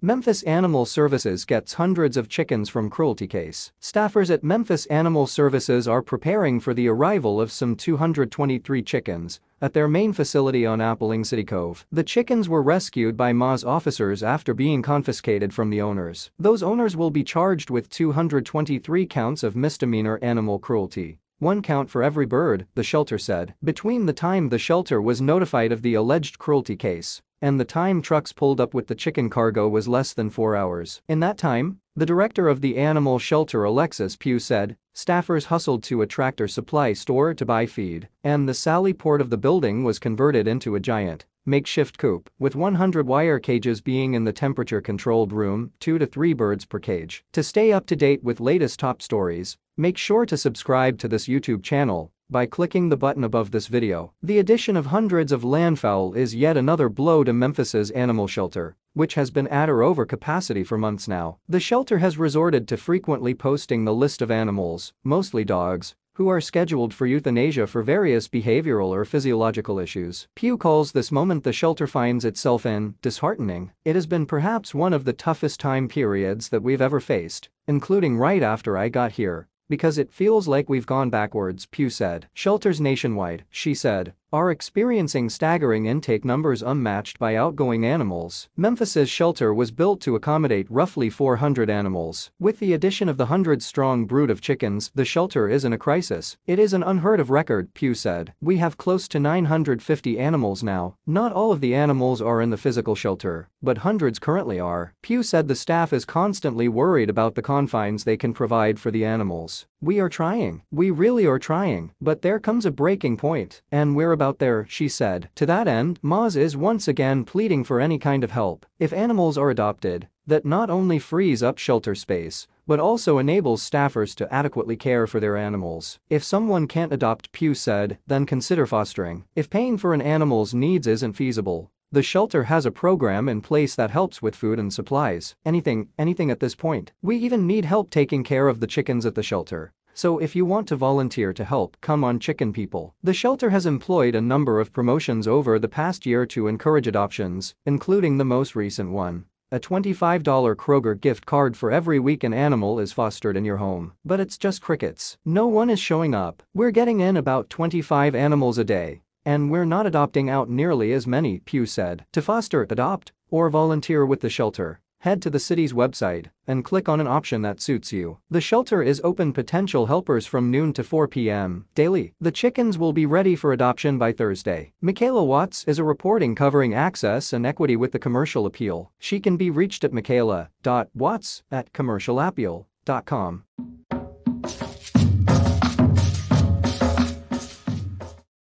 Memphis Animal Services gets hundreds of chickens from cruelty case. Staffers at Memphis Animal Services are preparing for the arrival of some 223 chickens at their main facility on Appling City Cove. The chickens were rescued by MAS officers after being confiscated from the owners. Those owners will be charged with 223 counts of misdemeanor animal cruelty. 1 count for every bird, the shelter said. Between the time the shelter was notified of the alleged cruelty case and the time trucks pulled up with the chicken cargo was less than 4 hours. In that time, the director of the animal shelter, Alexis Pugh, said, staffers hustled to a Tractor Supply store to buy feed, and the Sally port of the building was converted into a giant makeshift coop, with 100 wire cages being in the temperature-controlled room, 2 to 3 birds per cage. To stay up to date with latest top stories, make sure to subscribe to this YouTube channel by clicking the button above this video. The addition of hundreds of landfowl is yet another blow to Memphis's animal shelter, which has been at or over capacity for months now. The shelter has resorted to frequently posting the list of animals, mostly dogs, who are scheduled for euthanasia for various behavioral or physiological issues. Pugh calls this moment the shelter finds itself in disheartening. It has been perhaps one of the toughest time periods that we've ever faced, including right after I got here, because it feels like we've gone backwards, Pugh said. Shelters nationwide, she said, are experiencing staggering intake numbers unmatched by outgoing animals. Memphis's shelter was built to accommodate roughly 400 animals. With the addition of the 100-strong brood of chickens, the shelter is in a crisis. It is an unheard-of record, Pugh said. We have close to 950 animals now. Not all of the animals are in the physical shelter, but hundreds currently are. Pugh said the staff is constantly worried about the confines they can provide for the animals. We are trying. We really are trying. But there comes a breaking point, and we're about there, she said. To that end, MAS is once again pleading for any kind of help. If animals are adopted, that not only frees up shelter space, but also enables staffers to adequately care for their animals. If someone can't adopt, Pugh said, then consider fostering. If paying for an animal's needs isn't feasible, the shelter has a program in place that helps with food and supplies. Anything at this point. We even need help taking care of the chickens at the shelter. So if you want to volunteer to help, come on, chicken people. The shelter has employed a number of promotions over the past year to encourage adoptions, including the most recent one. A $25 Kroger gift card for every week an animal is fostered in your home. But it's just crickets. No one is showing up. We're getting in about 25 animals a day. And we're not adopting out nearly as many, Pugh said. To foster, adopt, or volunteer with the shelter, head to the city's website and click on an option that suits you. The shelter is open potential helpers from noon to 4 p.m. daily. The chickens will be ready for adoption by Thursday. Michaela Watts is a reporting covering access and equity with the Commercial Appeal. She can be reached at michaela.watts@commercialappeal.com.